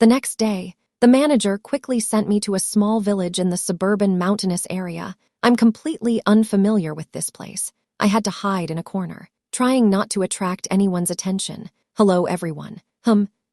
The next day, the manager quickly sent me to a small village in the suburban mountainous area. I'm completely unfamiliar with this place. I had to hide in a corner, trying not to attract anyone's attention. Hello, everyone.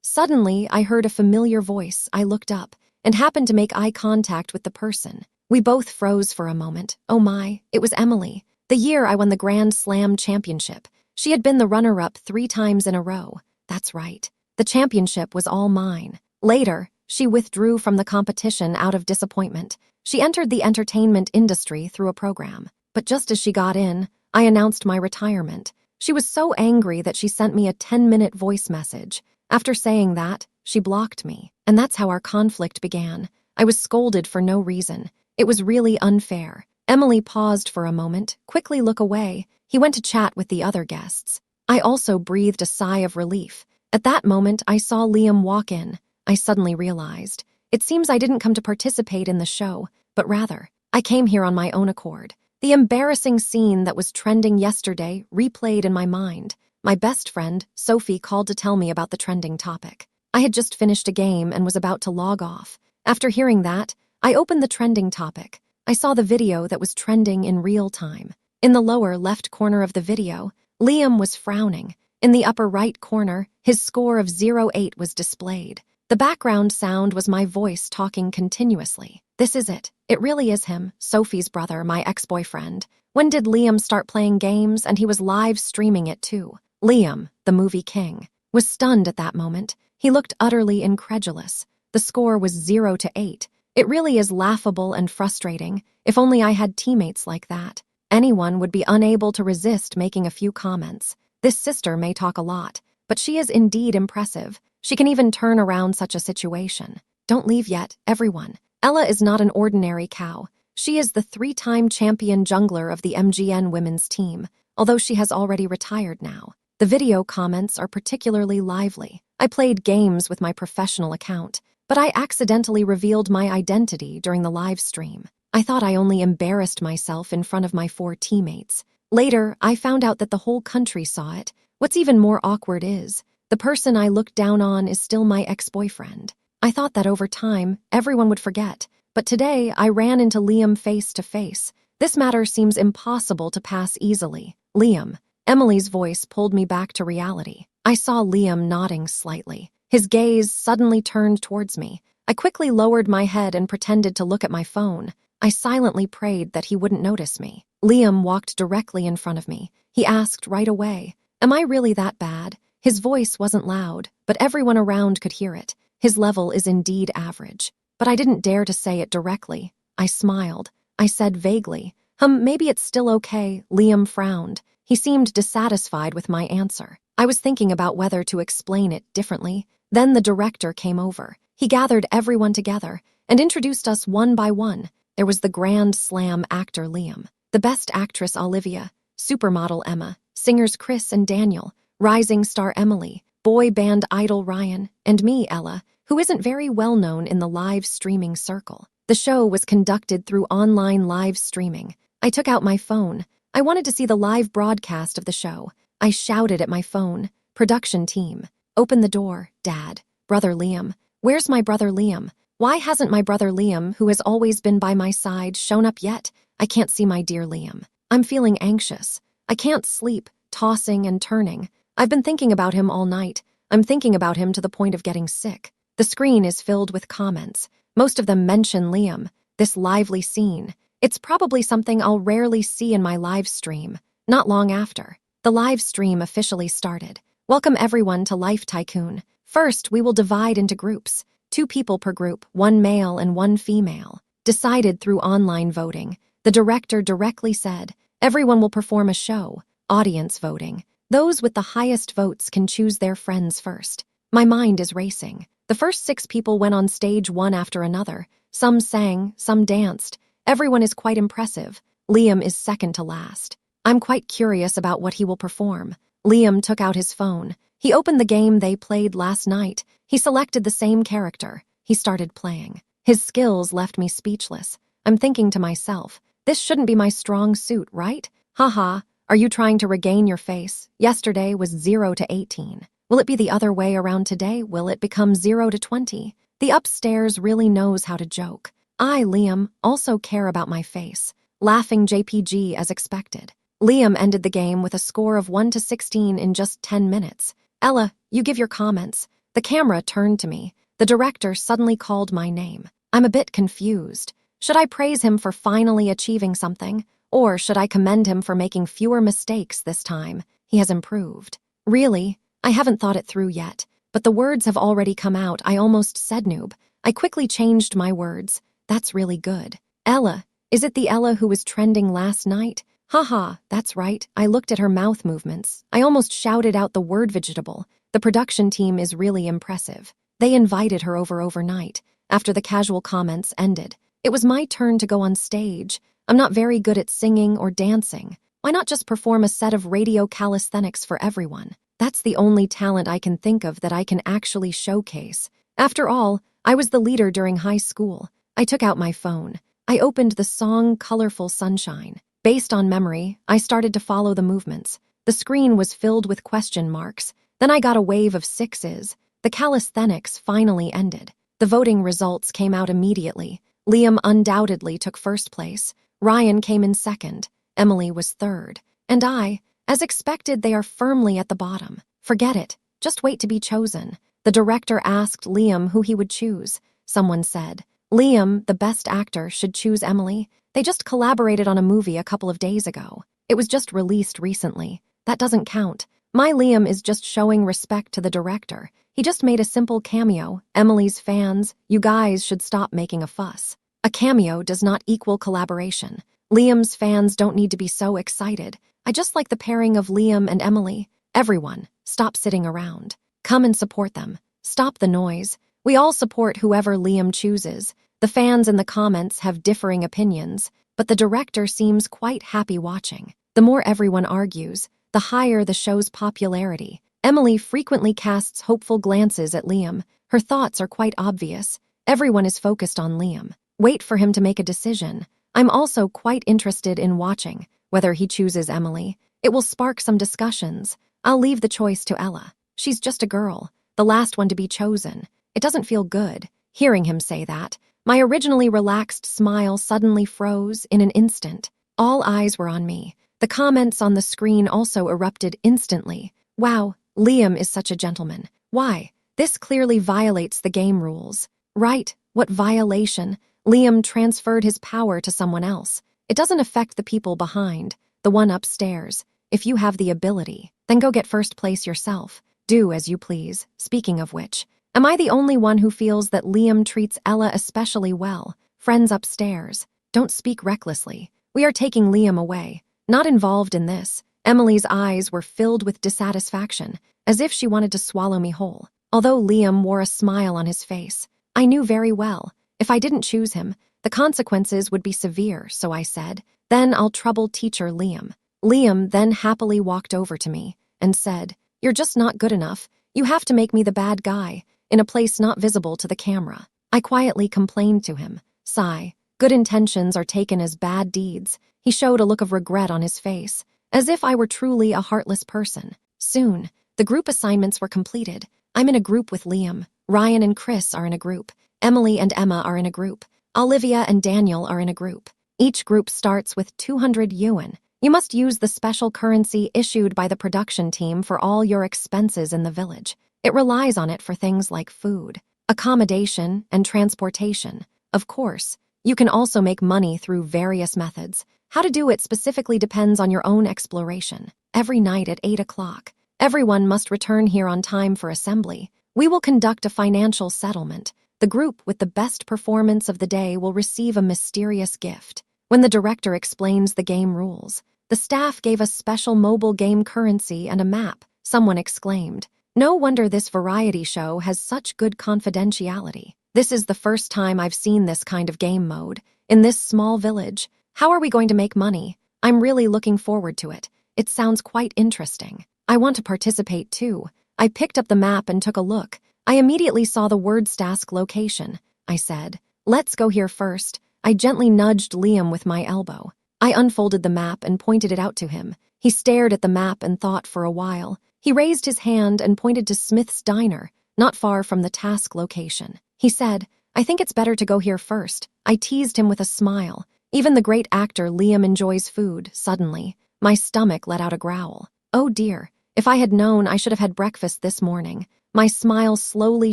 Suddenly, I heard a familiar voice. I looked up and happened to make eye contact with the person. We both froze for a moment. Oh my, it was Emily. The year I won the Grand Slam championship. She had been the runner-up 3 times in a row. That's right. The championship was all mine. Later, she withdrew from the competition out of disappointment. She entered the entertainment industry through a program. But just as she got in, I announced my retirement. She was so angry that she sent me a 10-minute voice message. After saying that, she blocked me. And that's how our conflict began. I was scolded for no reason. It was really unfair. Emily paused for a moment, quickly look away. He went to chat with the other guests. I also breathed a sigh of relief. At that moment, I saw Liam walk in. I suddenly realized. It seems I didn't come to participate in the show, but rather, I came here on my own accord. The embarrassing scene that was trending yesterday replayed in my mind. My best friend, Sophie, called to tell me about the trending topic. I had just finished a game and was about to log off. After hearing that, I opened the trending topic. I saw the video that was trending in real time. In the lower left corner of the video, Liam was frowning. In the upper right corner, his score of 08 was displayed. The background sound was my voice talking continuously. This is it. It really is him, Sophie's brother, my ex-boyfriend. When did Liam start playing games? And he was live streaming it too. Liam, the movie king, was stunned at that moment. He looked utterly incredulous. The score was 0-8. It really is laughable and frustrating. If only I had teammates like that. Anyone would be unable to resist making a few comments. This sister may talk a lot, but she is indeed impressive. She can even turn around such a situation. Don't leave yet, everyone. Ella is not an ordinary cow. She is the 3-time champion jungler of the MGN women's team, although she has already retired now. The video comments are particularly lively. I played games with my professional account, but I accidentally revealed my identity during the live stream. I thought I only embarrassed myself in front of my 4 teammates. Later, I found out that the whole country saw it. What's even more awkward is, the person I looked down on is still my ex-boyfriend. I thought that over time, everyone would forget, but today I ran into Liam face to face. This matter seems impossible to pass easily. Liam. Emily's voice pulled me back to reality. I saw Liam nodding slightly. His gaze suddenly turned towards me. I quickly lowered my head and pretended to look at my phone. I silently prayed that he wouldn't notice me. Liam walked directly in front of me. He asked right away, "Am I really that bad?" His voice wasn't loud, but everyone around could hear it. His level is indeed average. But I didn't dare to say it directly. I smiled. I said vaguely, maybe it's still okay." Liam frowned. He seemed dissatisfied with my answer. I was thinking about whether to explain it differently. Then the director came over. He gathered everyone together and introduced us one by one. There was the Grand Slam actor Liam, the best actress Olivia, supermodel Emma, singers Chris and Daniel, rising star Emily, boy band idol Ryan, and me, Ella, who isn't very well known in the live streaming circle. The show was conducted through online live streaming. I took out my phone. I wanted to see the live broadcast of the show. I shouted at my phone, "Production team, open the door, Dad. Brother Liam. Where's my brother Liam? Why hasn't my brother Liam, who has always been by my side, shown up yet? I can't see my dear Liam. I'm feeling anxious. I can't sleep, tossing and turning. I've been thinking about him all night. I'm thinking about him to the point of getting sick." The screen is filled with comments. Most of them mention Liam, this lively scene. It's probably something I'll rarely see in my live stream. Not long after, the live stream officially started. "Welcome everyone to Life Tycoon. First, we will divide into groups. 2 people per group, 1 male and 1 female. Decided through online voting. The director directly said, everyone will perform a show, audience voting. Those with the highest votes can choose their friends first." My mind is racing. The first 6 people went on stage one after another. Some sang, some danced. Everyone is quite impressive. Liam is second to last. I'm quite curious about what he will perform. Liam took out his phone. He opened the game they played last night. He selected the same character. He started playing. His skills left me speechless. I'm thinking to myself, this shouldn't be my strong suit, right? Haha, are you trying to regain your face? Yesterday was 0-18. Will it be the other way around today? Will it become 0 to 20? The upstairs really knows how to joke. I, Liam, also care about my face. Laughing JPG as expected. Liam ended the game with a score of 1 to 16 in just 10 minutes. Ella, you give your comments. The camera turned to me. The director suddenly called my name. I'm a bit confused. Should I praise him for finally achieving something? Or should I commend him for making fewer mistakes this time? He has improved. Really? I haven't thought it through yet. But the words have already come out. I almost said noob. I quickly changed my words. That's really good. Ella. Is it the Ella who was trending last night? Haha, that's right. I looked at her mouth movements. I almost shouted out the word vegetable. The production team is really impressive. They invited her over overnight. After the casual comments ended, it was my turn to go on stage. I'm not very good at singing or dancing. Why not just perform a set of radio calisthenics for everyone? That's the only talent I can think of that I can actually showcase. After all, I was the leader during high school. I took out my phone. I opened the song Colorful Sunshine. Based on memory, I started to follow the movements. The screen was filled with question marks. Then I got a wave of 6s. The calisthenics finally ended. The voting results came out immediately. Liam undoubtedly took first place. Ryan came in second. Emily was third. And I, as expected, they are firmly at the bottom. Forget it. Just wait to be chosen. The director asked Liam who he would choose. Someone said, Liam, the best actor, should choose Emily. They just collaborated on a movie a couple of days ago. It was just released recently. That doesn't count. My Liam is just showing respect to the director. He just made a simple cameo. Emily's fans, you guys should stop making a fuss. A cameo does not equal collaboration. Liam's fans don't need to be so excited. I just like the pairing of Liam and Emily. Everyone, stop sitting around. Come and support them. Stop the noise. We all support whoever Liam chooses. The fans in the comments have differing opinions, but the director seems quite happy watching. The more everyone argues, the higher the show's popularity. Emily frequently casts hopeful glances at Liam. Her thoughts are quite obvious. Everyone is focused on Liam. Wait for him to make a decision. I'm also quite interested in watching whether he chooses Emily. It will spark some discussions. I'll leave the choice to Ella. She's just a girl, the last one to be chosen. It doesn't feel good, hearing him say that. My originally relaxed smile suddenly froze in an instant. All eyes were on me. The comments on the screen also erupted instantly. Wow, Liam is such a gentleman. Why? This clearly violates the game rules. Right, what violation? Liam transferred his power to someone else. It doesn't affect the people behind, the one upstairs. If you have the ability, then go get first place yourself. Do as you please. Speaking of which, am I the only one who feels that Liam treats Ella especially well? Friends upstairs, don't speak recklessly. We are taking Liam away. Not involved in this. Emily's eyes were filled with dissatisfaction, as if she wanted to swallow me whole. Although Liam wore a smile on his face, I knew very well, if I didn't choose him, the consequences would be severe, so I said, then I'll trouble teacher Liam. Liam then happily walked over to me and said, you're just not good enough. You have to make me the bad guy, in a place not visible to the camera. I quietly complained to him. Sigh. Good intentions are taken as bad deeds. He showed a look of regret on his face, as if I were truly a heartless person. Soon, the group assignments were completed. I'm in a group with Liam. Ryan and Chris are in a group. Emily and Emma are in a group. Olivia and Daniel are in a group. Each group starts with 200 yuan. You must use the special currency issued by the production team for all your expenses in the village. It relies on it for things like food, accommodation, and transportation. Of course, you can also make money through various methods. How to do it specifically depends on your own exploration. Every night at 8 o'clock, everyone must return here on time for assembly. We will conduct a financial settlement. The group with the best performance of the day will receive a mysterious gift. When the director explains the game rules, the staff gave us special mobile game currency and a map. Someone exclaimed, no wonder this variety show has such good confidentiality. This is the first time I've seen this kind of game mode. In this small village, how are we going to make money? I'm really looking forward to it. It sounds quite interesting. I want to participate too. I picked up the map and took a look. I immediately saw the Wordstask location. I said, let's go here first. I gently nudged Liam with my elbow. I unfolded the map and pointed it out to him. He stared at the map and thought for a while. He raised his hand and pointed to Smith's Diner, not far from the task location. He said, "I think it's better to go here first." I teased him with a smile. Even the great actor Liam enjoys food. Suddenly, my stomach let out a growl. Oh dear, if I had known, I should have had breakfast this morning. My smile slowly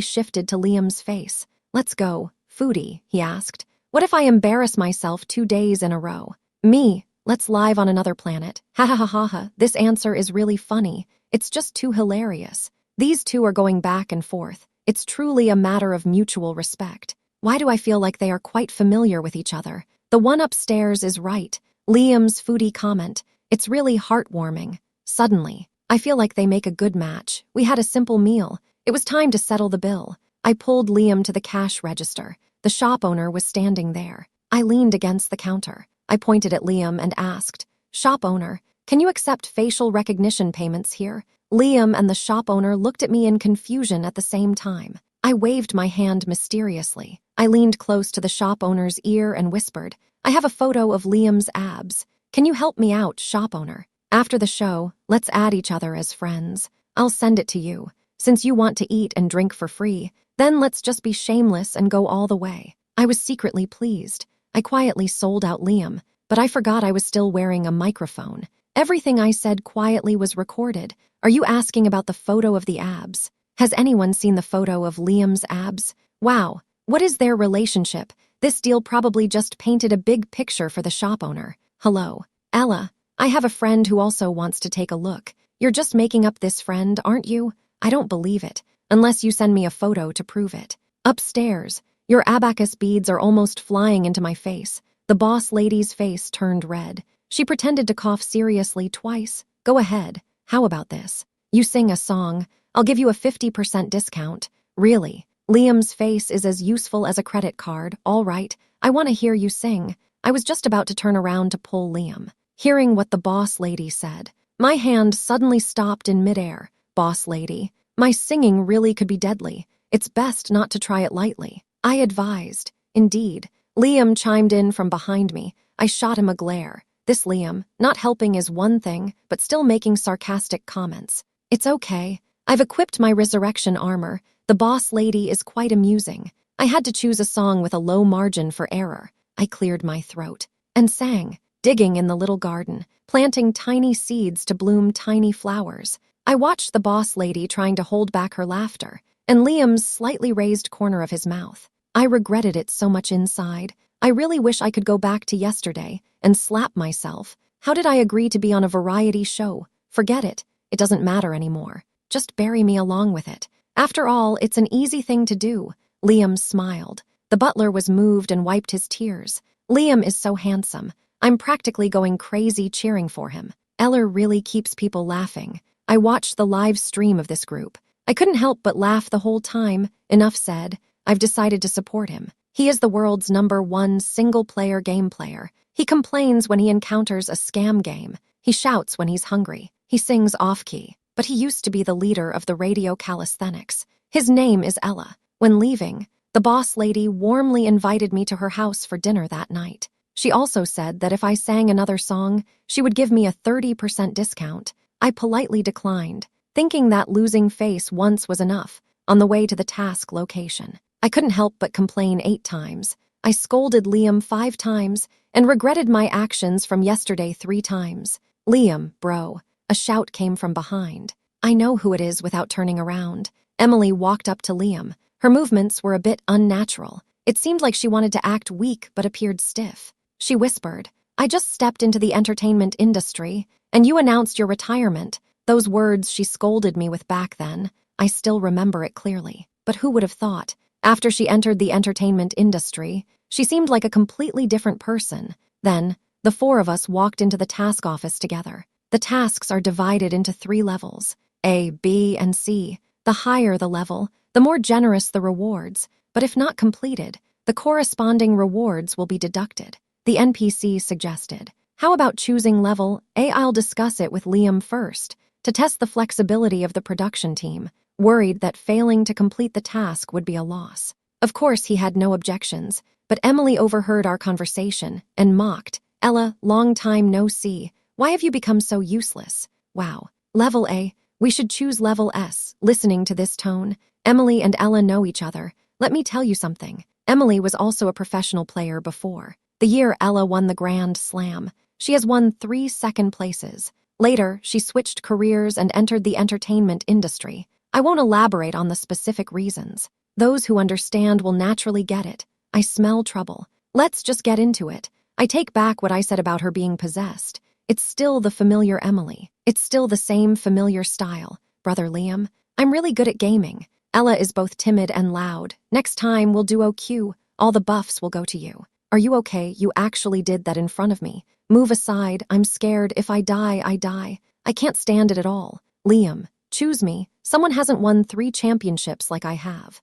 shifted to Liam's face. "Let's go, foodie," he asked. "What if I embarrass myself 2 days in a row?" "Me, let's live on another planet." Ha ha ha ha ha, this answer is really funny. It's just too hilarious. These two are going back and forth. It's truly a matter of mutual respect. Why do I feel like they are quite familiar with each other? The one upstairs is right. Liam's foodie comment. It's really heartwarming. Suddenly, I feel like they make a good match. We had a simple meal. It was time to settle the bill. I pulled Liam to the cash register. The shop owner was standing there. I leaned against the counter. I pointed at Liam and asked, "Shop owner, can you accept facial recognition payments here?" Liam and the shop owner looked at me in confusion at the same time. I waved my hand mysteriously. I leaned close to the shop owner's ear and whispered, "I have a photo of Liam's abs. Can you help me out, shop owner? After the show, let's add each other as friends. I'll send it to you. Since you want to eat and drink for free, then let's just be shameless and go all the way." I was secretly pleased. I quietly sold out Liam, but I forgot I was still wearing a microphone. Everything I said quietly was recorded. Are you asking about the photo of the abs? Has anyone seen the photo of Liam's abs? Wow, what is their relationship? This deal probably just painted a big picture for the shop owner. "Hello, Ella. I have a friend who also wants to take a look. You're just making up this friend, aren't you? I don't believe it, unless you send me a photo to prove it." Upstairs, your abacus beads are almost flying into my face. The boss lady's face turned red. She pretended to cough seriously twice. "Go ahead. How about this? You sing a song. I'll give you a 50% discount." "Really? Liam's face is as useful as a credit card. All right, I want to hear you sing." I was just about to turn around to pull Liam. Hearing what the boss lady said, my hand suddenly stopped in midair. "Boss lady, my singing really could be deadly. It's best not to try it lightly," I advised. "Indeed." Liam chimed in from behind me. I shot him a glare. This Liam, not helping is one thing, but still making sarcastic comments. "It's okay. I've equipped my resurrection armor. The boss lady is quite amusing." I had to choose a song with a low margin for error. I cleared my throat and sang, "Digging in the little garden, planting tiny seeds to bloom tiny flowers." I watched the boss lady trying to hold back her laughter, and Liam's slightly raised corner of his mouth. I regretted it so much inside. I really wish I could go back to yesterday and slap myself. How did I agree to be on a variety show? Forget it. It doesn't matter anymore. Just bury me along with it. After all, it's an easy thing to do. Liam smiled. The butler was moved and wiped his tears. Liam is so handsome. I'm practically going crazy cheering for him. Eller really keeps people laughing. I watched the live stream of this group. I couldn't help but laugh the whole time. Enough said. I've decided to support him. He is the world's #1 single-player game player. He complains when he encounters a scam game. He shouts when he's hungry. He sings off-key. But he used to be the leader of the radio calisthenics. His name is Ella. When leaving, the boss lady warmly invited me to her house for dinner that night. She also said that if I sang another song, she would give me a 30% discount. I politely declined, thinking that losing face once was enough. On the way to the task location, I couldn't help but complain 8 times. I scolded Liam 5 times and regretted my actions from yesterday 3 times. "Liam, bro." A shout came from behind. I know who it is without turning around. Emily walked up to Liam. Her movements were a bit unnatural. It seemed like she wanted to act weak but appeared stiff. She whispered, "I just stepped into the entertainment industry, and you announced your retirement." Those words she scolded me with back then. I still remember it clearly. But who would have thought? After she entered the entertainment industry, she seemed like a completely different person. Then, the 4 of us walked into the task office together. The tasks are divided into 3 levels, A, B, and C. The higher the level, the more generous the rewards, but if not completed, the corresponding rewards will be deducted. The NPC suggested, "How about choosing level A? I'll discuss it with Liam first, to test the flexibility of the production team," worried that failing to complete the task would be a loss. Of course, he had no objections, but Emily overheard our conversation and mocked, "Ella, long time no see. Why have you become so useless?" "Wow. Level A, We should choose level S. Listening to this tone, Emily and Ella know each other. Let me tell you something. Emily was also a professional player before. The year Ella won the Grand Slam, she has won 3 second places. Later, she switched careers and entered the entertainment industry. I won't elaborate on the specific reasons. Those who understand will naturally get it. I smell trouble. Let's just get into it. I take back what I said about her being possessed. It's still the familiar Emily. It's still the same familiar style. Brother Liam, I'm really good at gaming. Ella is both timid and loud. Next time, we'll do OQ. All the buffs will go to you. Are you okay? You actually did that in front of me. Move aside. I'm scared. If I die, I die. I can't stand it at all. Liam, choose me. Someone hasn't won 3 championships like I have.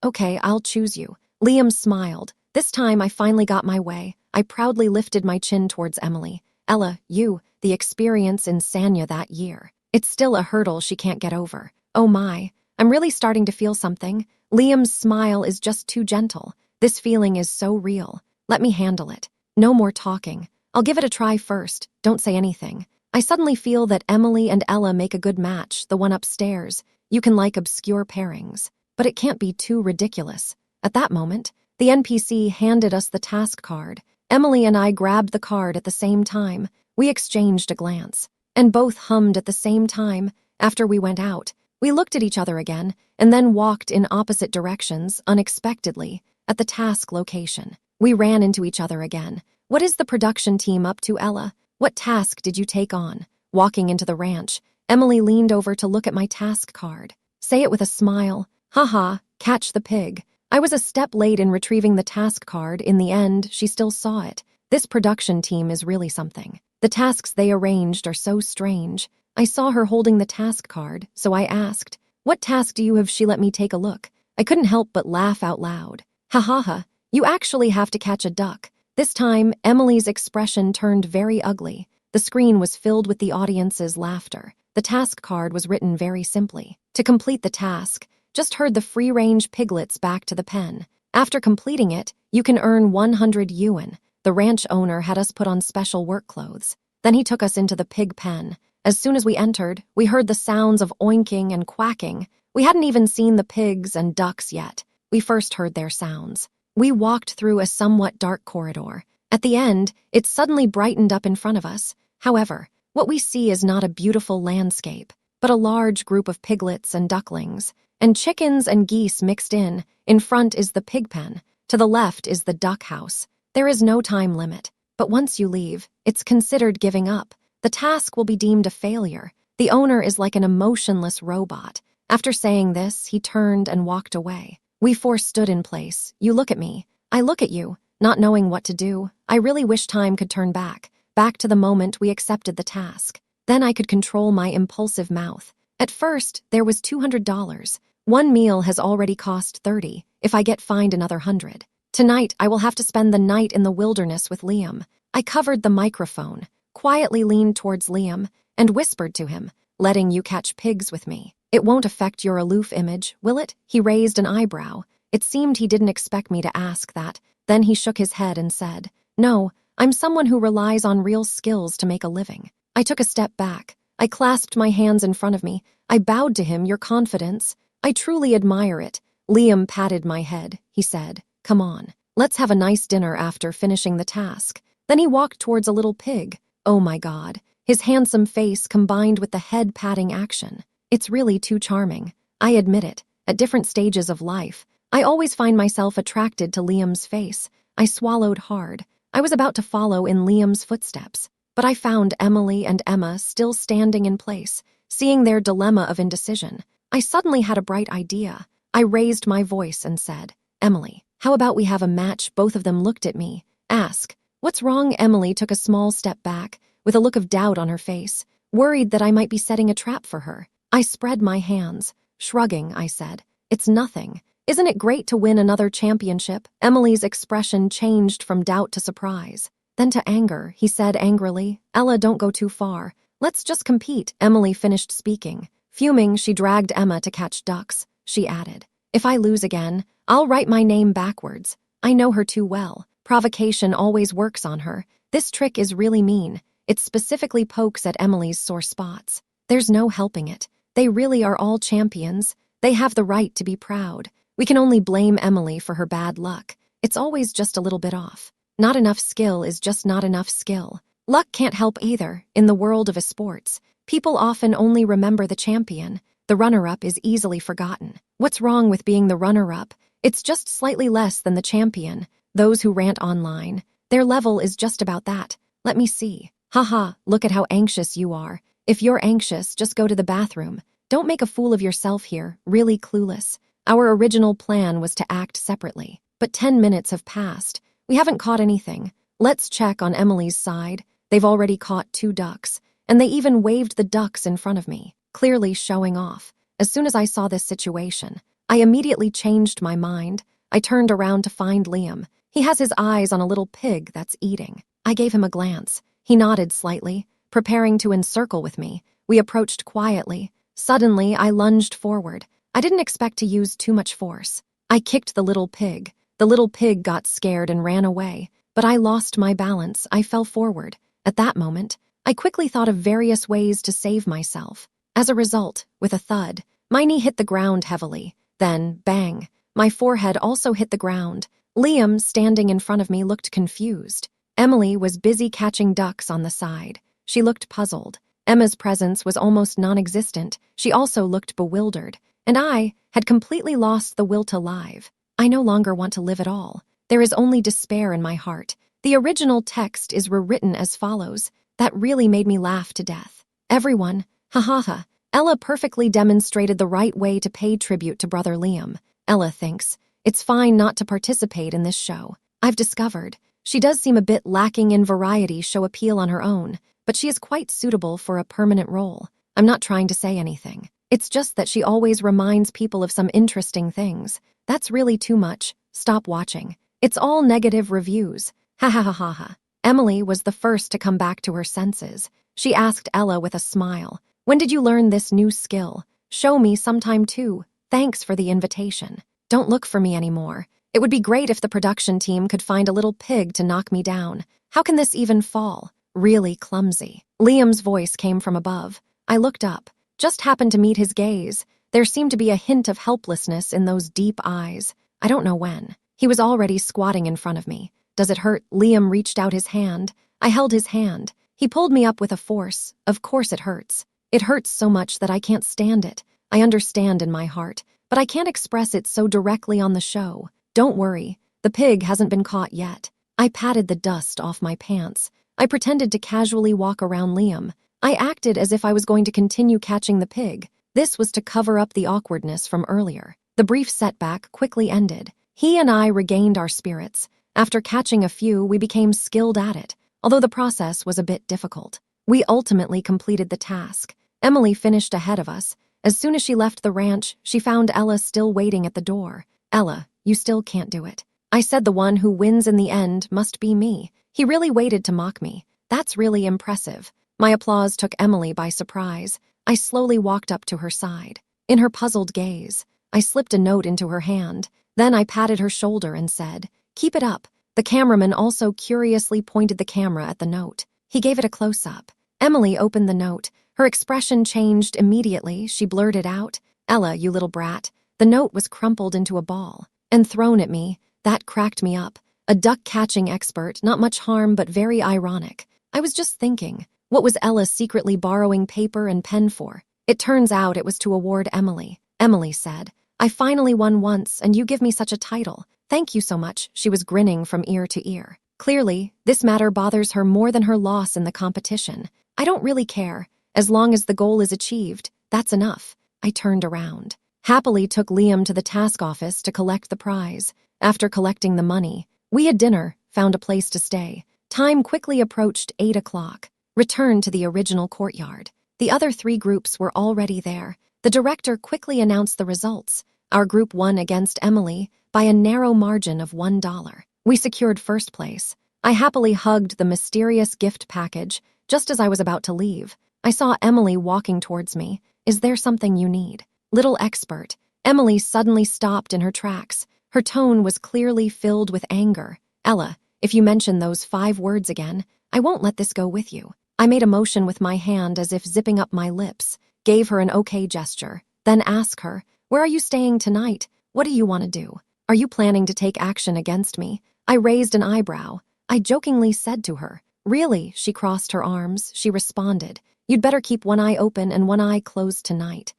Okay, I'll choose you. Liam smiled. This time I finally got my way. I proudly lifted my chin towards Emily. Ella, the experience in Sanya that year. It's still a hurdle she can't get over. Oh my, I'm really starting to feel something. Liam's smile is just too gentle. This feeling is so real. Let me handle it. No more talking. I'll give it a try first. Don't say anything. I suddenly feel that Emily and Ella make a good match, the one upstairs. You can like obscure pairings. But it can't be too ridiculous. At that moment, the NPC handed us the task card. Emily and I grabbed the card at the same time. We exchanged a glance, and both hummed at the same time. After we went out, we looked at each other again, and then walked in opposite directions, unexpectedly, at the task location. We ran into each other again. What is the production team up to, Ella? What task did you take on? Walking into the ranch, Emily leaned over to look at my task card. Say it with a smile. Haha, catch the pig. I was a step late in retrieving the task card. In the end, she still saw it. This production team is really something. The tasks they arranged are so strange. I saw her holding the task card, so I asked, "What task do you have?" She let me take a look. I couldn't help but laugh out loud. Ha ha ha, you actually have to catch a duck. This time, Emily's expression turned very ugly. The screen was filled with the audience's laughter. The task card was written very simply. To complete the task, just herd the free-range piglets back to the pen. After completing it, you can earn 100 yuan. The ranch owner had us put on special work clothes. Then he took us into the pig pen. As soon as we entered, we heard the sounds of oinking and quacking. We hadn't even seen the pigs and ducks yet. We first heard their sounds. We walked through a somewhat dark corridor. At the end, it suddenly brightened up in front of us. However, what we see is not a beautiful landscape, but a large group of piglets and ducklings, and chickens and geese mixed in. In front is the pig pen. To the left is the duck house. There is no time limit, but once you leave, it's considered giving up. The task will be deemed a failure. The owner is like an emotionless robot. After saying this, he turned and walked away. We four stood in place. You look at me. I look at you, not knowing what to do. I really wish time could turn back to the moment we accepted the task. Then I could control my impulsive mouth. At first, there was $200. One meal has already cost 30. If I get fined another 100. Tonight, I will have to spend the night in the wilderness with Liam. I covered the microphone, quietly leaned towards Liam, and whispered to him, "Letting you catch pigs with me. It won't affect your aloof image, will it?" He raised an eyebrow. It seemed he didn't expect me to ask that. Then he shook his head and said, "No, I'm someone who relies on real skills to make a living." I took a step back. I clasped my hands in front of me. I bowed to him. Your confidence, I truly admire it. Liam patted my head. He said, "Come on, let's have a nice dinner after finishing the task." Then he walked towards a little pig. Oh my God, his handsome face combined with the head-patting action. It's really too charming. I admit it. At different stages of life, I always find myself attracted to Liam's face. I swallowed hard. I was about to follow in Liam's footsteps, but I found Emily and Emma still standing in place, seeing their dilemma of indecision. I suddenly had a bright idea. I raised my voice and said, "Emily, how about we have a match?" Both of them looked at me. Ask, "What's wrong?" Emily took a small step back, with a look of doubt on her face, worried that I might be setting a trap for her. I spread my hands. Shrugging, I said, "It's nothing. Isn't it great to win another championship?" Emily's expression changed from doubt to surprise, then to anger. He said angrily, "Ella, don't go too far. Let's just compete." Emily finished speaking. Fuming, she dragged Emma to catch ducks. She added, "If I lose again, I'll write my name backwards." I know her too well. Provocation always works on her. This trick is really mean. It specifically pokes at Emily's sore spots. There's no helping it. They really are all champions. They have the right to be proud. We can only blame Emily for her bad luck. It's always just a little bit off. Not enough skill is just not enough skill. Luck can't help either. In the world of sports, people often only remember the champion. The runner-up is easily forgotten. What's wrong with being the runner-up? It's just slightly less than the champion. Those who rant online, their level is just about that. Let me see. Haha, look at how anxious you are. If you're anxious, just go to the bathroom. Don't make a fool of yourself here, really clueless. Our original plan was to act separately, but 10 minutes have passed. We haven't caught anything. Let's check on Emily's side. They've already caught 2 ducks, and they even waved the ducks in front of me, clearly showing off. As soon as I saw this situation, I immediately changed my mind. I turned around to find Liam. He has his eyes on a little pig that's eating. I gave him a glance. He nodded slightly, preparing to encircle with me. We approached quietly. Suddenly, I lunged forward. I didn't expect to use too much force. I kicked the little pig. The little pig got scared and ran away, but I lost my balance. I fell forward. At that moment, I quickly thought of various ways to save myself. As a result, with a thud, my knee hit the ground heavily. Then, bang, my forehead also hit the ground. Liam, standing in front of me, looked confused. Emily was busy catching ducks on the side. She looked puzzled. Emma's presence was almost non-existent. She also looked bewildered. And I had completely lost the will to live. I no longer want to live at all. There is only despair in my heart. The original text is rewritten as follows. That really made me laugh to death. Everyone, ha ha ha. Ella perfectly demonstrated the right way to pay tribute to brother Liam. Ella thinks it's fine not to participate in this show. I've discovered she does seem a bit lacking in variety show appeal on her own, but she is quite suitable for a permanent role. I'm not trying to say anything. It's just that she always reminds people of some interesting things. That's really too much. Stop watching. It's all negative reviews. Ha ha ha ha ha. Emily was the first to come back to her senses. She asked Ella with a smile, "When did you learn this new skill? Show me sometime too. Thanks for the invitation. Don't look for me anymore. It would be great if the production team could find a little pig to knock me down. How can this even fall? Really clumsy." Liam's voice came from above. I looked up, just happened to meet his gaze. There seemed to be a hint of helplessness in those deep eyes. I don't know when. He was already squatting in front of me. "Does it hurt?" Liam reached out his hand. I held his hand. He pulled me up with a force. Of course it hurts. It hurts so much that I can't stand it. I understand in my heart, but I can't express it so directly on the show. Don't worry, the pig hasn't been caught yet. I patted the dust off my pants. I pretended to casually walk around Liam. I acted as if I was going to continue catching the pig. This was to cover up the awkwardness from earlier. The brief setback quickly ended. He and I regained our spirits. After catching a few, we became skilled at it, although the process was a bit difficult. We ultimately completed the task. Emily finished ahead of us. As soon as she left the ranch, she found Ella still waiting at the door. "Ella, you still can't do it." I said the one who wins in the end must be me. He really waited to mock me. That's really impressive. My applause took Emily by surprise. I slowly walked up to her side. In her puzzled gaze, I slipped a note into her hand. Then I patted her shoulder and said, "Keep it up." The cameraman also curiously pointed the camera at the note. He gave it a close-up. Emily opened the note. Her expression changed immediately. She blurted out, "Ella, you little brat." The note was crumpled into a ball and thrown at me. That cracked me up. A duck-catching expert, not much harm but very ironic. I was just thinking, what was Ella secretly borrowing paper and pen for? It turns out it was to award Emily. Emily said, "I finally won once, and you give me such a title. Thank you so much." She was grinning from ear to ear. Clearly, this matter bothers her more than her loss in the competition. I don't really care. As long as the goal is achieved, that's enough. I turned around. Happily took Liam to the task office to collect the prize. After collecting the money, we had dinner, found a place to stay. Time quickly approached 8 o'clock. Returned to the original courtyard. The other 3 groups were already there. The director quickly announced the results. Our group won against Emily by a narrow margin of $1. We secured first place. I happily hugged the mysterious gift package just as I was about to leave. I saw Emily walking towards me. "Is there something you need?" Little expert. Emily suddenly stopped in her tracks. Her tone was clearly filled with anger. "Ella, if you mention those 5 words again, I won't let this go with you." I made a motion with my hand as if zipping up my lips, gave her an okay gesture, then asked her, "Where are you staying tonight? What do you want to do? Are you planning to take action against me?" I raised an eyebrow. I jokingly said to her, "Really?" She crossed her arms. She responded, "You'd better keep one eye open and one eye closed tonight."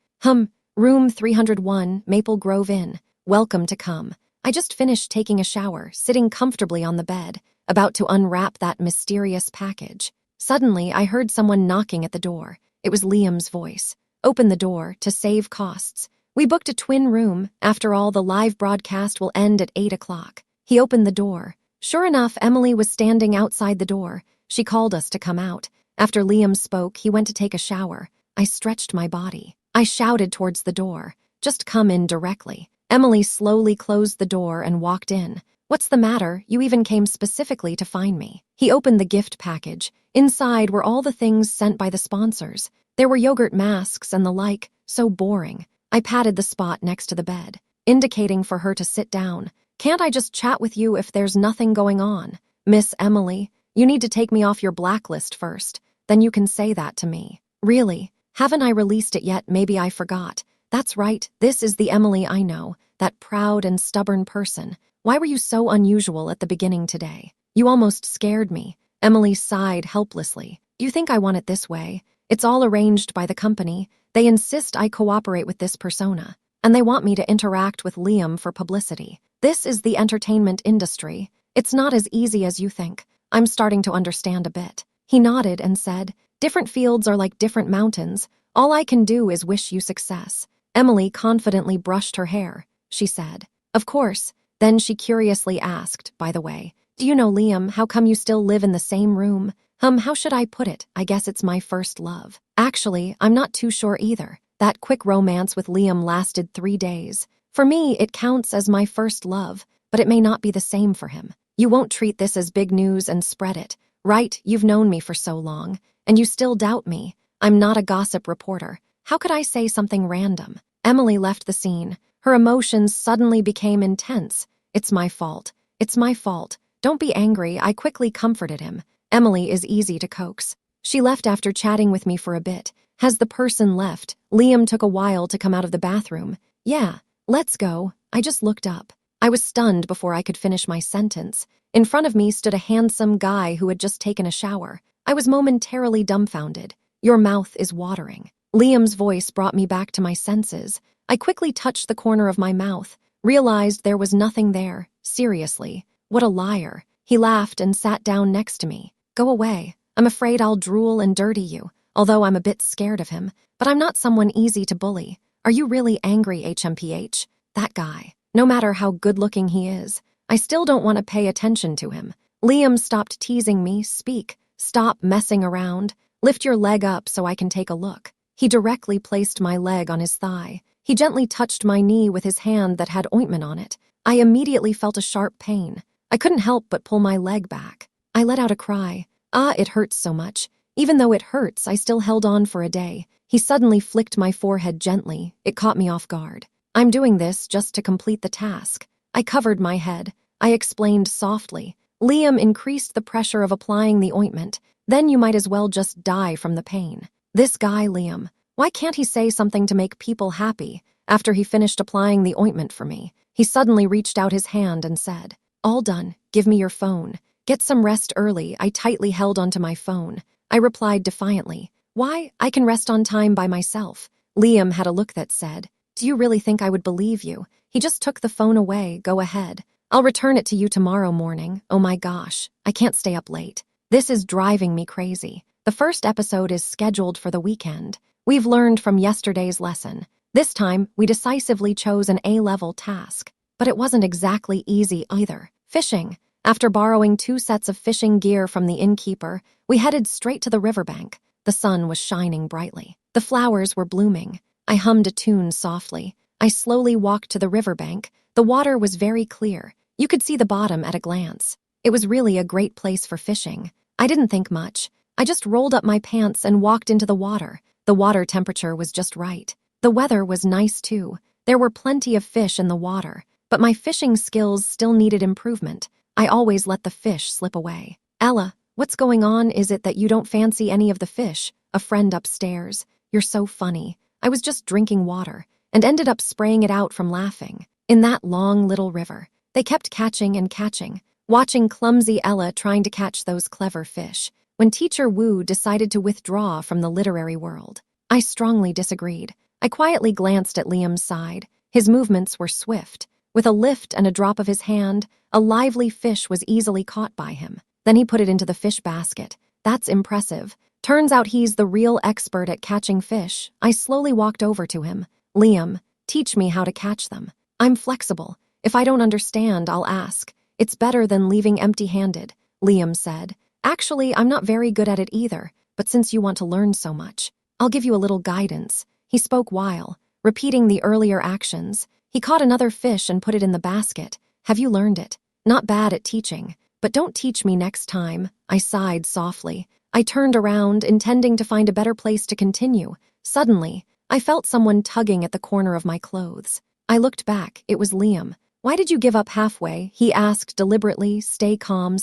Room 301, Maple Grove Inn. Welcome to come. I just finished taking a shower, sitting comfortably on the bed, about to unwrap that mysterious package. Suddenly, I heard someone knocking at the door. It was Liam's voice. "Open the door, to save costs. We booked a twin room. After all, the live broadcast will end at 8 o'clock. He opened the door. Sure enough, Emily was standing outside the door. She called us to come out. After Liam spoke, he went to take a shower. I stretched my body. I shouted towards the door, "Just come in directly." Emily slowly closed the door and walked in. "What's the matter? You even came specifically to find me." He opened the gift package. Inside were all the things sent by the sponsors. There were yogurt masks and the like, so boring. I patted the spot next to the bed, indicating for her to sit down. "Can't I just chat with you if there's nothing going on?" "Miss Emily, you need to take me off your blacklist first. Then you can say that to me." "Really? Haven't I released it yet? Maybe I forgot." "That's right, this is the Emily I know, that proud and stubborn person. Why were you so unusual at the beginning today? You almost scared me." Emily sighed helplessly. "You think I want it this way? It's all arranged by the company. They insist I cooperate with this persona, and they want me to interact with Liam for publicity. This is the entertainment industry. It's not as easy as you think. I'm starting to understand a bit." He nodded and said, "Different fields are like different mountains. All I can do is wish you success." Emily confidently brushed her hair. She said, "Of course." Then she curiously asked, "By the way, do you know Liam? How come you still live in the same room?" How should I put it? I guess it's my first love. Actually, I'm not too sure either. That quick romance with Liam lasted 3 days. For me, it counts as my first love, but it may not be the same for him. You won't treat this as big news and spread it, right? You've known me for so long, and you still doubt me. I'm not a gossip reporter. How could I say something random? Emily left the scene. Her emotions suddenly became intense. "It's my fault. It's my fault. Don't be angry." I quickly comforted him. Emily is easy to coax. She left after chatting with me for a bit. Has the person left? Liam took a while to come out of the bathroom. "Yeah, let's go." I just looked up. I was stunned before I could finish my sentence. In front of me stood a handsome guy who had just taken a shower. I was momentarily dumbfounded. "Your mouth is watering." Liam's voice brought me back to my senses. I quickly touched the corner of my mouth, realized there was nothing there. Seriously, what a liar. He laughed and sat down next to me. "Go away. I'm afraid I'll drool and dirty you, although I'm a bit scared of him. But I'm not someone easy to bully." "Are you really angry, HMPH? That guy, no matter how good-looking he is, I still don't want to pay attention to him." Liam stopped teasing me. "Speak. Stop messing around. Lift your leg up so I can take a look." He directly placed my leg on his thigh. He gently touched my knee with his hand that had ointment on it. I immediately felt a sharp pain. I couldn't help but pull my leg back. I let out a cry. It hurts so much. Even though it hurts, I still held on for a day. He suddenly flicked my forehead gently. It caught me off guard. "I'm doing this just to complete the task." I covered my head. I explained softly. Liam increased the pressure of applying the ointment. "Then you might as well just die from the pain." This guy, Liam, why can't he say something to make people happy? After he finished applying the ointment for me, he suddenly reached out his hand and said, "All done. Give me your phone. Get some rest early." I tightly held onto my phone. I replied defiantly, "Why? I can rest on time by myself." Liam had a look that said, "Do you really think I would believe you?" He just took the phone away. "Go ahead. I'll return it to you tomorrow morning." Oh my gosh, I can't stay up late. This is driving me crazy. The first episode is scheduled for the weekend. We've learned from yesterday's lesson. This time, we decisively chose an A-level task. But it wasn't exactly easy either. Fishing. After borrowing 2 sets of fishing gear from the innkeeper, we headed straight to the riverbank. The sun was shining brightly. The flowers were blooming. I hummed a tune softly. I slowly walked to the riverbank. The water was very clear. You could see the bottom at a glance. It was really a great place for fishing. I didn't think much. I just rolled up my pants and walked into the water. The water temperature was just right. The weather was nice too. There were plenty of fish in the water, but my fishing skills still needed improvement. I always let the fish slip away. "Ella, What's going on? Is it that you don't fancy any of the fish? A friend upstairs. You're so funny. I was just drinking water and ended up spraying it out from laughing. In that long little river, they kept catching and catching, watching clumsy Ella trying to catch those clever fish, when Teacher Wu decided to withdraw from the literary world. I strongly disagreed. I quietly glanced at Liam's side. His movements were swift. With a lift and a drop of his hand, a lively fish was easily caught by him. Then he put it into the fish basket. That's impressive. Turns out he's the real expert at catching fish. I slowly walked over to him. Liam, teach me how to catch them. I'm flexible. If I don't understand, I'll ask. It's better than leaving empty-handed, Liam said. Actually, I'm not very good at it either, but since you want to learn so much, I'll give you a little guidance. He spoke while repeating the earlier actions. He caught another fish and put it in the basket. Have you learned it? Not bad at teaching, but don't teach me next time. I sighed softly. I turned around, intending to find a better place to continue. Suddenly, I felt someone tugging at the corner of my clothes. I looked back. It was Liam. Why did you give up halfway? He asked deliberately. Stay calm,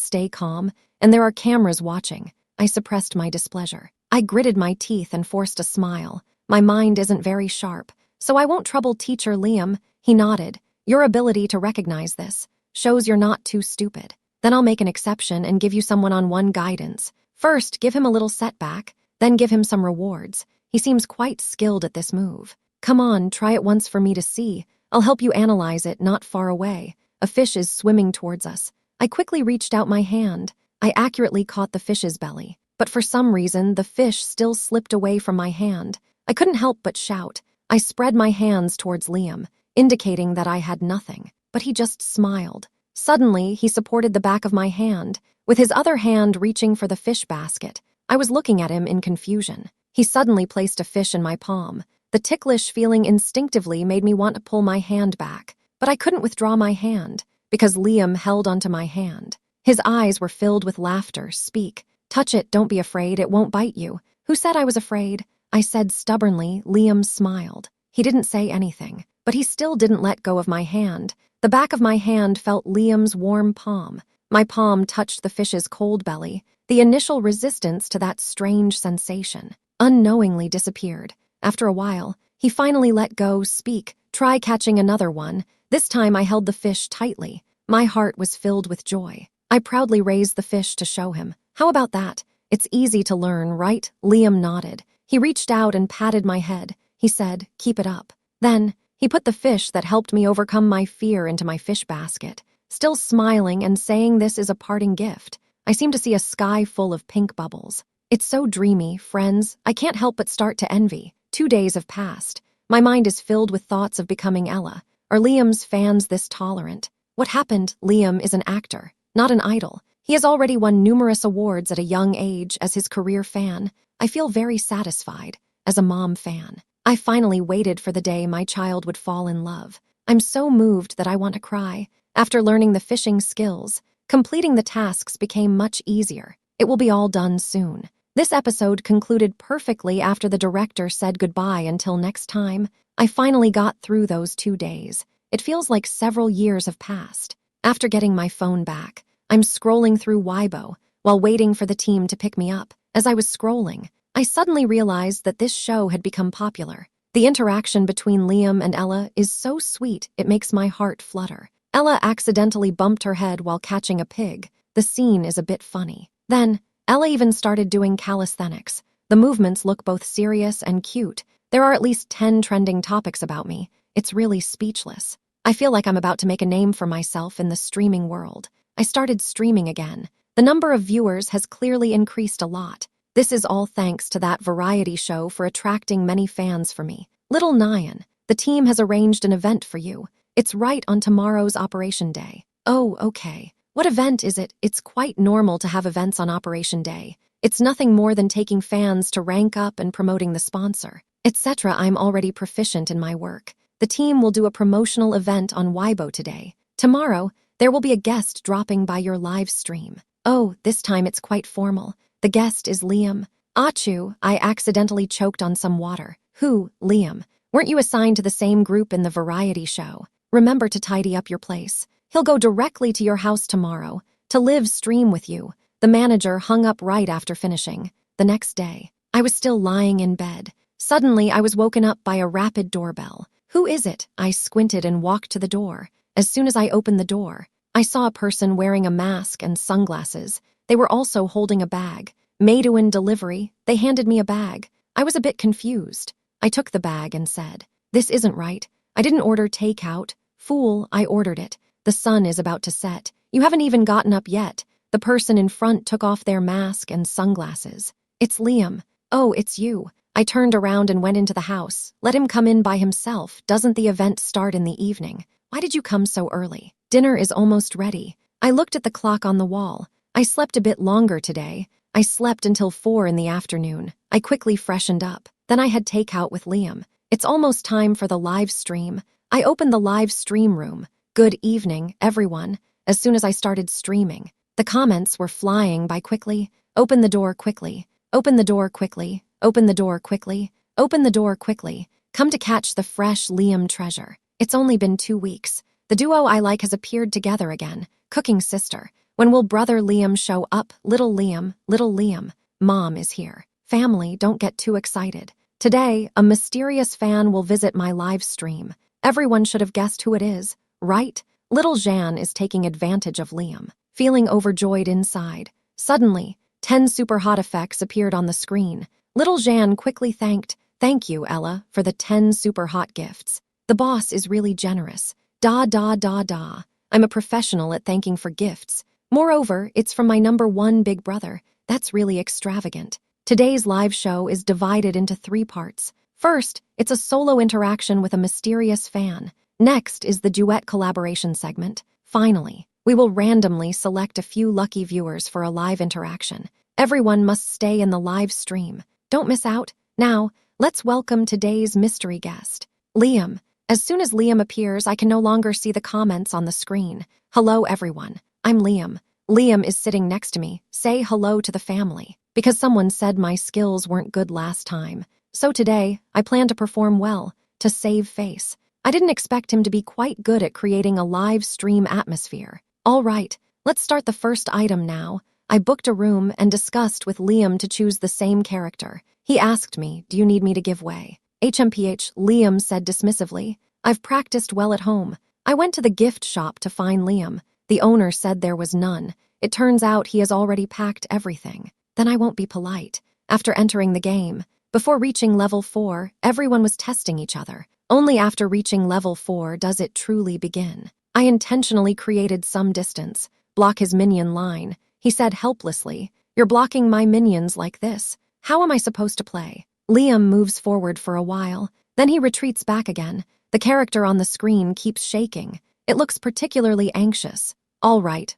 and there are cameras watching. I suppressed my displeasure. I gritted my teeth and forced a smile. My mind isn't very sharp, so I won't trouble Teacher Liam. He nodded. Your ability to recognize this shows you're not too stupid. Then I'll make an exception and give you some one-on-one guidance. First, give him a little setback, then give him some rewards. He seems quite skilled at this move. Come on, try it once for me to see. I'll help you analyze it not far away. A fish is swimming towards us. I quickly reached out my hand. I accurately caught the fish's belly, but for some reason, the fish still slipped away from my hand. I couldn't help but shout. I spread my hands towards Liam, indicating that I had nothing, but he just smiled. Suddenly, he supported the back of my hand, with his other hand reaching for the fish basket. I was looking at him in confusion. He suddenly placed a fish in my palm. The ticklish feeling instinctively made me want to pull my hand back, but I couldn't withdraw my hand, because Liam held onto my hand. His eyes were filled with laughter. Speak. Touch it, don't be afraid, it won't bite you. Who said I was afraid? I said stubbornly. Liam smiled. He didn't say anything, but he still didn't let go of my hand. The back of my hand felt Liam's warm palm. My palm touched the fish's cold belly. The initial resistance to that strange sensation unknowingly disappeared. After a while, he finally let go. Speak. Try catching another one. This time I held the fish tightly. My heart was filled with joy. I proudly raised the fish to show him. How about that? It's easy to learn, right? Liam nodded. He reached out and patted my head. He said, keep it up. Then, he put the fish that helped me overcome my fear into my fish basket. Still smiling and saying this is a parting gift, I seem to see a sky full of pink bubbles. It's so dreamy, friends. I can't help but start to envy. 2 days have passed. My mind is filled with thoughts of becoming Ella. Are Liam's fans this tolerant? What happened? Liam is an actor, not an idol. He has already won numerous awards at a young age as his career fan. I feel very satisfied as a mom fan. I finally waited for the day my child would fall in love. I'm so moved that I want to cry. After learning the fishing skills, completing the tasks became much easier. It will be all done soon. This episode concluded perfectly after the director said goodbye until next time. I finally got through those 2 days. It feels like several years have passed. After getting my phone back, I'm scrolling through Weibo while waiting for the team to pick me up. As I was scrolling, I suddenly realized that this show had become popular. The interaction between Liam and Ella is so sweet it makes my heart flutter. Ella accidentally bumped her head while catching a pig. The scene is a bit funny. Then, Ella even started doing calisthenics. The movements look both serious and cute. There are at least 10 trending topics about me. It's really speechless. I feel like I'm about to make a name for myself in the streaming world. I started streaming again. The number of viewers has clearly increased a lot. This is all thanks to that variety show for attracting many fans for me. Little Nyan, the team has arranged an event for you. It's right on tomorrow's Operation Day. Oh, okay. What event is it? It's quite normal to have events on Operation Day. It's nothing more than taking fans to rank up and promoting the sponsor, etc. I'm already proficient in my work. The team will do a promotional event on Weibo today. Tomorrow, there will be a guest dropping by your live stream. Oh, this time it's quite formal. The guest is Liam. Achoo, I accidentally choked on some water. Who, Liam? Weren't you assigned to the same group in the variety show? Remember to tidy up your place. He'll go directly to your house tomorrow to live stream with you. The manager hung up right after finishing. The next day, I was still lying in bed. Suddenly, I was woken up by a rapid doorbell. Who is it? I squinted and walked to the door. As soon as I opened the door, I saw a person wearing a mask and sunglasses. They were also holding a bag. Made-in delivery, they handed me a bag. I was a bit confused. I took the bag and said, "This isn't right. I didn't order takeout. Fool, I ordered it. The sun is about to set. You haven't even gotten up yet." The person in front took off their mask and sunglasses. "It's Liam." "Oh, it's you." I turned around and went into the house. "Let him come in by himself. Doesn't the event start in the evening? Why did you come so early? Dinner is almost ready." I looked at the clock on the wall. I slept a bit longer today. I slept until 4 in the afternoon. I quickly freshened up. Then I had takeout with Liam. It's almost time for the live stream. I opened the live stream room. "Good evening, everyone." As soon as I started streaming, the comments were flying by quickly. "Open the door quickly. Open the door quickly. Open the door quickly. Open the door quickly. Come to catch the fresh Liam treasure. It's only been 2 weeks. The duo I like has appeared together again. Cooking sister. When will brother Liam show up? Little Liam, little Liam. Mom is here. Family, don't get too excited. Today, a mysterious fan will visit my live stream. Everyone should have guessed who it is, right? Little Jeanne is taking advantage of Liam, feeling overjoyed inside. Suddenly, 10 super hot effects appeared on the screen. Little Jeanne quickly thanked, "Thank you, Ella, for the 10 super hot gifts. The boss is really generous. Da da da da. I'm a professional at thanking for gifts. Moreover, it's from my #1 big brother. That's really extravagant." Today's live show is divided into 3 parts. First, it's a solo interaction with a mysterious fan. Next is the duet collaboration segment. Finally, we will randomly select a few lucky viewers for a live interaction. Everyone must stay in the live stream. Don't miss out. Now, let's welcome today's mystery guest, Liam. As soon as Liam appears, I can no longer see the comments on the screen. "Hello, everyone. I'm Liam." Liam is sitting next to me. "Say hello to the family." Because someone said my skills weren't good last time. So today, I plan to perform well, to save face. I didn't expect him to be quite good at creating a live stream atmosphere. All right, let's start the first item now. I booked a room and discussed with Liam to choose the same character. He asked me, "Do you need me to give way?" "HMPH, Liam said dismissively. "I've practiced well at home." I went to the gift shop to find Liam. The owner said there was none. It turns out he has already packed everything. Then I won't be polite. After entering the game, before reaching level 4, everyone was testing each other. Only after reaching level 4 does it truly begin. I intentionally created some distance. "Block his minion line." He said helplessly, "You're blocking my minions like this. How am I supposed to play?" Liam moves forward for a while. Then he retreats back again. The character on the screen keeps shaking. It looks particularly anxious. All right.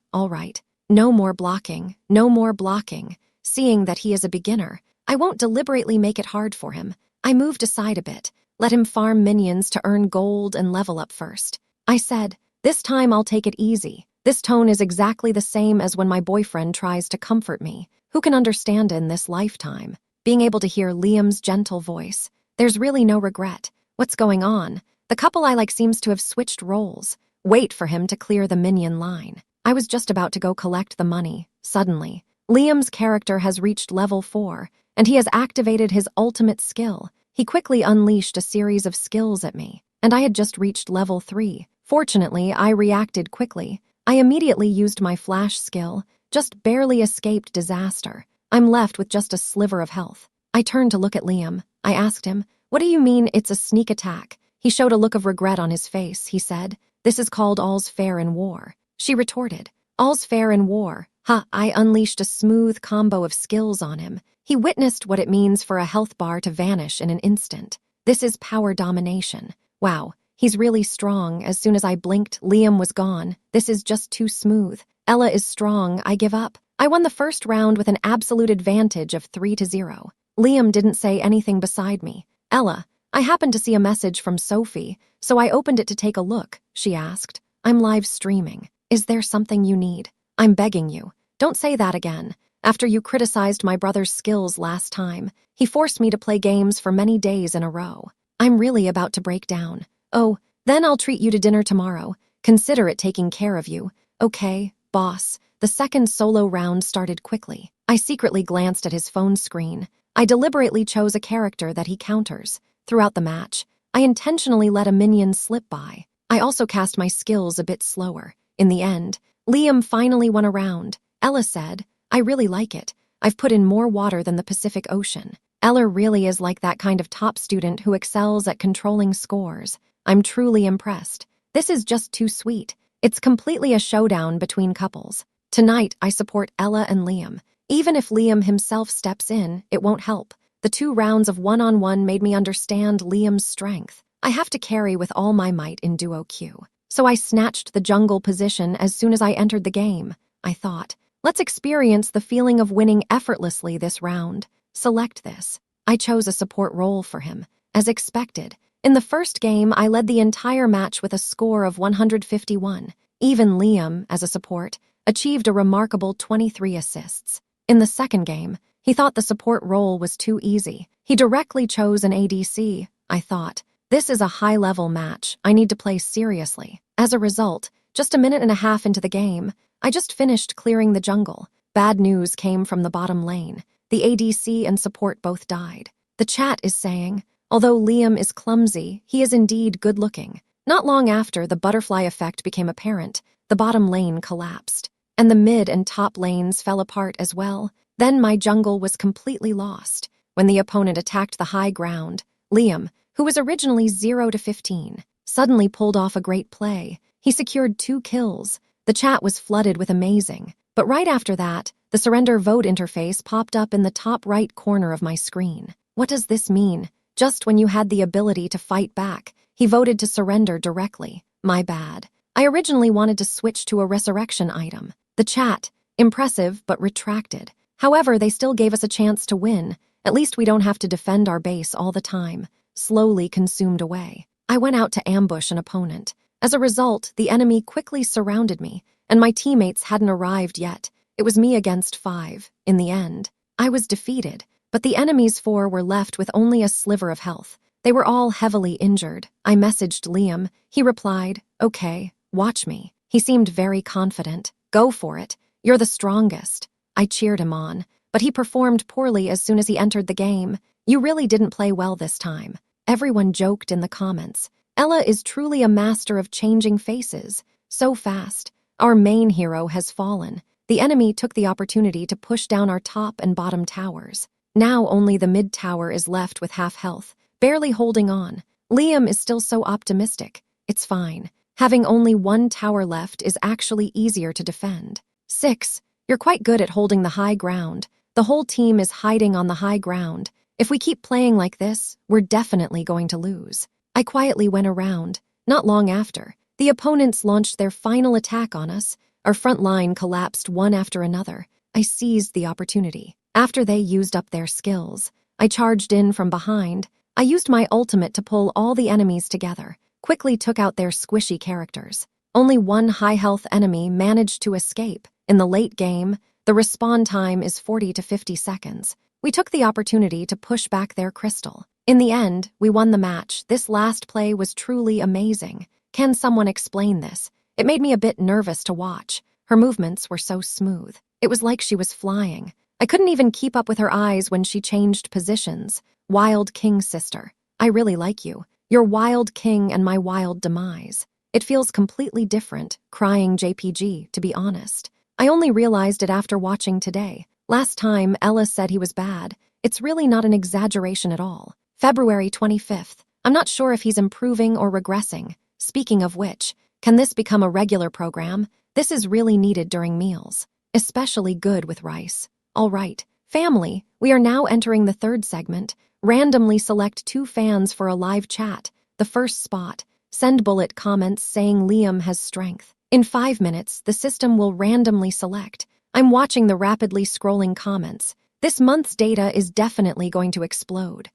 No more blocking. No more blocking. Seeing that he is a beginner, I won't deliberately make it hard for him. I moved aside a bit. Let him farm minions to earn gold and level up first. I said, "This time I'll take it easy." This tone is exactly the same as when my boyfriend tries to comfort me. Who can understand in this lifetime? Being able to hear Liam's gentle voice. There's really no regret. What's going on? The couple I like seems to have switched roles. Wait for him to clear the minion line. I was just about to go collect the money. Suddenly, Liam's character has reached level 4, and he has activated his ultimate skill. He quickly unleashed a series of skills at me, and I had just reached level 3. Fortunately, I reacted quickly. I immediately used my flash skill, just barely escaped disaster. I'm left with just a sliver of health. I turned to look at Liam. I asked him, "What do you mean it's a sneak attack?" He showed a look of regret on his face. He said, "This is called all's fair in war." She retorted, "All's fair in war." I unleashed a smooth combo of skills on him. He witnessed what it means for a health bar to vanish in an instant. This is power domination. Wow, he's really strong. As soon as I blinked, Liam was gone. This is just too smooth. Ella is strong. I give up. I won the first round with an absolute advantage of 3-0. Liam didn't say anything beside me. "Ella, I happened to see a message from Sophie, so I opened it to take a look," she asked. "I'm live streaming. Is there something you need? I'm begging you. Don't say that again. After you criticized my brother's skills last time, he forced me to play games for many days in a row. I'm really about to break down. Oh, then I'll treat you to dinner tomorrow. Consider it taking care of you. Okay, boss." The second solo round started quickly. I secretly glanced at his phone screen. I deliberately chose a character that he counters. Throughout the match, I intentionally let a minion slip by. I also cast my skills a bit slower. In the end, Liam finally won a round. Ella said, "I really like it. I've put in more water than the Pacific Ocean." Ella really is like that kind of top student who excels at controlling scores. I'm truly impressed. This is just too sweet. It's completely a showdown between couples. Tonight, I support Ella and Liam. Even if Liam himself steps in, it won't help. The 2 rounds of one-on-one made me understand Liam's strength. I have to carry with all my might in duo queue. So I snatched the jungle position as soon as I entered the game. I thought, let's experience the feeling of winning effortlessly this round. Select this. I chose a support role for him. As expected, in the first game, I led the entire match with a score of 151. Even Liam, as a support, achieved a remarkable 23 assists. In the second game, he thought the support role was too easy. He directly chose an ADC. I thought, this is a high-level match. I need to play seriously. As a result, just a minute and a half into the game, I just finished clearing the jungle. Bad news came from the bottom lane. The ADC and support both died. The chat is saying, although Liam is clumsy, he is indeed good-looking. Not long after the butterfly effect became apparent, the bottom lane collapsed, and the mid and top lanes fell apart as well. Then my jungle was completely lost. When the opponent attacked the high ground, Liam, who was originally 0 to 15, suddenly pulled off a great play. He secured 2 kills. The chat was flooded with amazing. But right after that, the surrender vote interface popped up in the top right corner of my screen. What does this mean? Just when you had the ability to fight back, he voted to surrender directly. My bad. I originally wanted to switch to a resurrection item. The chat, impressive but retracted. However, they still gave us a chance to win. At least we don't have to defend our base all the time. Slowly consumed away. I went out to ambush an opponent. As a result, the enemy quickly surrounded me, and my teammates hadn't arrived yet. It was me against 5. In the end, I was defeated, but the enemy's 4 were left with only a sliver of health. They were all heavily injured. I messaged Liam. He replied, "Okay, watch me." He seemed very confident. "Go for it. You're the strongest." I cheered him on, but he performed poorly as soon as he entered the game. "You really didn't play well this time." Everyone joked in the comments. Ella is truly a master of changing faces. So fast. Our main hero has fallen. The enemy took the opportunity to push down our top and bottom towers. Now only the mid tower is left with half health, barely holding on. Liam is still so optimistic. It's fine. Having only 1 tower left is actually easier to defend. 6. You're quite good at holding the high ground. The whole team is hiding on the high ground. If we keep playing like this, we're definitely going to lose. I quietly went around. Not long after, the opponents launched their final attack on us. Our front line collapsed one after another. I seized the opportunity. After they used up their skills, I charged in from behind. I used my ultimate to pull all the enemies together, quickly took out their squishy characters. Only 1 high-health enemy managed to escape. In the late game, the respawn time is 40 to 50 seconds. We took the opportunity to push back their crystal. In the end, we won the match. This last play was truly amazing. Can someone explain this? It made me a bit nervous to watch. Her movements were so smooth. It was like she was flying. I couldn't even keep up with her eyes when she changed positions. Wild King sister, I really like you. You're Wild King and my wild demise. It feels completely different, crying JPG, to be honest. I only realized it after watching today. Last time, Ella said he was bad. It's really not an exaggeration at all. February 25th. I'm not sure if he's improving or regressing. Speaking of which, can this become a regular program? This is really needed during meals. Especially good with rice. All right, family, we are now entering the 3rd segment. Randomly select 2 fans for a live chat. The first spot, send bullet comments saying Liam has strength. In 5 minutes, the system will randomly select. I'm watching the rapidly scrolling comments. This month's data is definitely going to explode.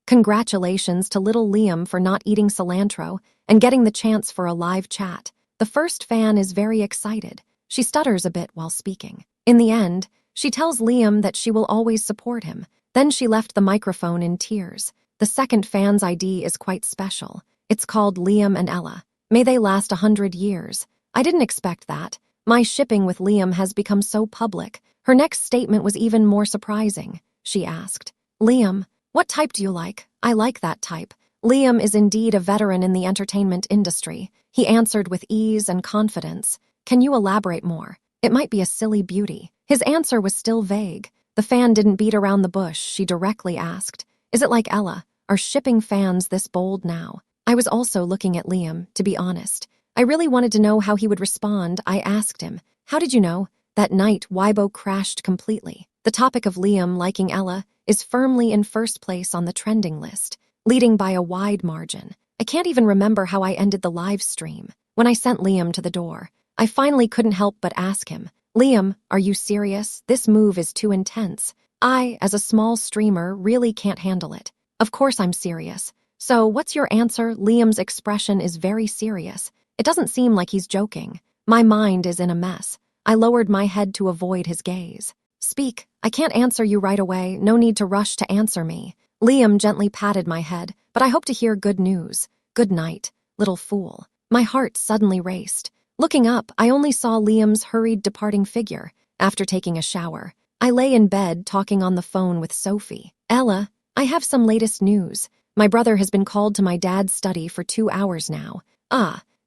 Congratulations to little Liam for not eating cilantro and getting the chance for a live chat. The first fan is very excited. She stutters a bit while speaking. In the end, she tells Liam that she will always support him. Then she left the microphone in tears. The second fan's ID is quite special. It's called Liam and Ella. May they last 100 years. I didn't expect that. My shipping with Liam has become so public. Her next statement was even more surprising. She asked, Liam, what type do you like? I like that type. Liam is indeed a veteran in the entertainment industry. He answered with ease and confidence. Can you elaborate more? It might be a silly beauty. His answer was still vague. The fan didn't beat around the bush. She directly asked, is it like Ella? Are shipping fans this bold now? I was also looking at Liam, to be honest. I really wanted to know how he would respond. I asked him, how did you know? That night, Weibo crashed completely. The topic of Liam liking Ella is firmly in first place on the trending list, leading by a wide margin. I can't even remember how I ended the live stream. When I sent Liam to the door, I finally couldn't help but ask him, Liam, are you serious? This move is too intense. I, as a small streamer, really can't handle it. Of course I'm serious. So, what's your answer? Liam's expression is very serious. It doesn't seem like he's joking. My mind is in a mess. I lowered my head to avoid his gaze. Speak, I can't answer you right away. No need to rush to answer me. Liam gently patted my head, but I hope to hear good news. Good night, little fool. My heart suddenly raced. Looking up, I only saw Liam's hurried departing figure. After taking a shower, I lay in bed talking on the phone with Sophie. Ella, I have some latest news. My brother has been called to my dad's study for 2 hours now.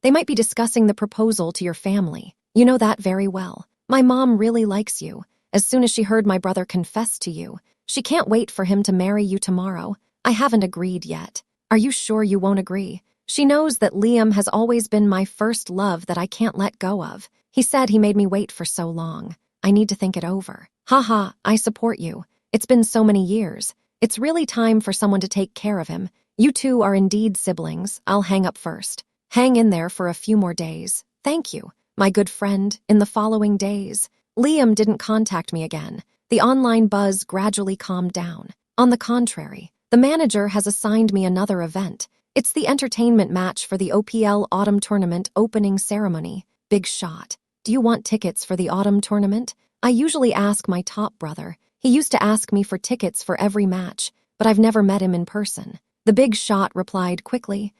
They might be discussing the proposal to your family. You know that very well. My mom really likes you. As soon as she heard my brother confess to you, she can't wait for him to marry you tomorrow. I haven't agreed yet. Are you sure you won't agree? She knows that Liam has always been my first love that I can't let go of. He said he made me wait for so long. I need to think it over. Haha, I support you. It's been so many years. It's really time for someone to take care of him. You two are indeed siblings. I'll hang up first. Hang in there for a few more days. Thank you, my good friend. In the following days, Liam didn't contact me again. The online buzz gradually calmed down. On the contrary, the manager has assigned me another event. It's the entertainment match for the OPL Autumn Tournament opening ceremony. Big shot. Do you want tickets for the Autumn Tournament? I usually ask my top brother. He used to ask me for tickets for every match, but I've never met him in person. The big shot replied quickly,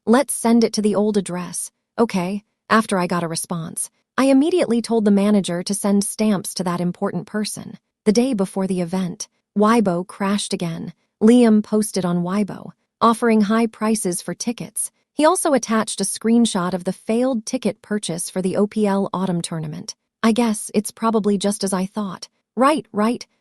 let's send it to the old address. Okay. After I got a response, I immediately told the manager to send stamps to that important person. The day before the event, Weibo crashed again. Liam posted on Weibo, offering high prices for tickets. He also attached a screenshot of the failed ticket purchase for the OPL Autumn Tournament. I guess it's probably just as I thought. Right.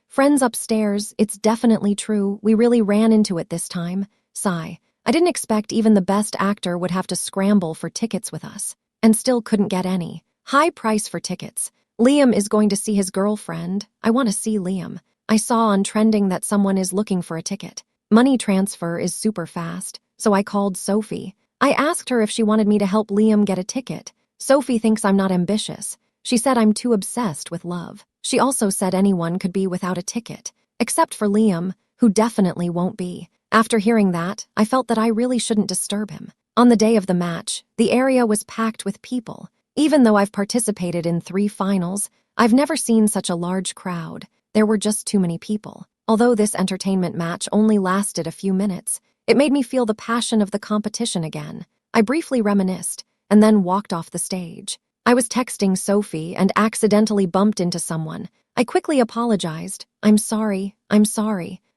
Friends upstairs, it's definitely true. We really ran into it this time. Sigh. I didn't expect even the best actor would have to scramble for tickets with us. And still couldn't get any. High price for tickets. Liam is going to see his girlfriend. I want to see Liam. I saw on trending that someone is looking for a ticket. Money transfer is super fast, so I called Sophie. I asked her if she wanted me to help Liam get a ticket. Sophie thinks I'm not ambitious. She said I'm too obsessed with love. She also said anyone could be without a ticket, except for Liam, who definitely won't be. After hearing that, I felt that I really shouldn't disturb him. On the day of the match, the area was packed with people. Even though I've participated in 3 finals, I've never seen such a large crowd. There were just too many people. Although this entertainment match only lasted a few minutes, it made me feel the passion of the competition again. I briefly reminisced, and then walked off the stage. I was texting Sophie and accidentally bumped into someone. I quickly apologized. I'm sorry.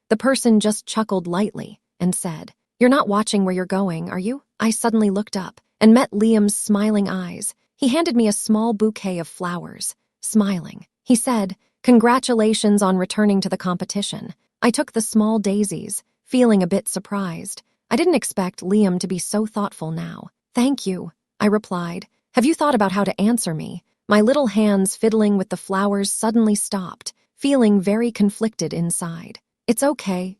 The person just chuckled lightly and said, You're not watching where you're going, are you? I suddenly looked up and met Liam's smiling eyes. He handed me a small bouquet of flowers. Smiling, he said, Congratulations on returning to the competition. I took the small daisies, feeling a bit surprised. I didn't expect Liam to be so thoughtful now. Thank you, I replied. Have you thought about how to answer me? My little hands fiddling with the flowers suddenly stopped, feeling very conflicted inside. It's okay,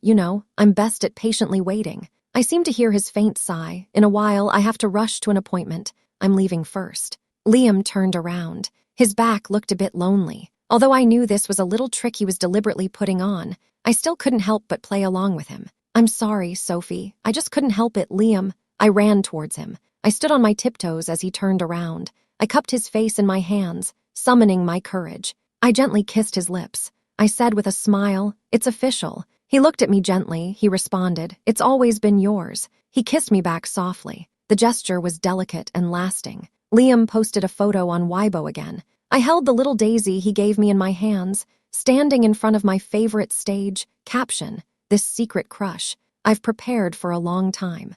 I'm best at patiently waiting. I seem to hear his faint sigh. In a while, I have to rush to an appointment. I'm leaving first. Liam turned around. His back looked a bit lonely. Although I knew this was a little trick he was deliberately putting on, I still couldn't help but play along with him. I'm sorry, Sophie. I just couldn't help it, Liam. I ran towards him. I stood on my tiptoes as he turned around. I cupped his face in my hands, summoning my courage. I gently kissed his lips. I said with a smile, It's official. He looked at me gently. He responded, It's always been yours. He kissed me back softly. The gesture was delicate and lasting. Liam posted a photo on Weibo again. I held the little daisy he gave me in my hands, standing in front of my favorite stage. Caption: this secret crush I've prepared for a long time.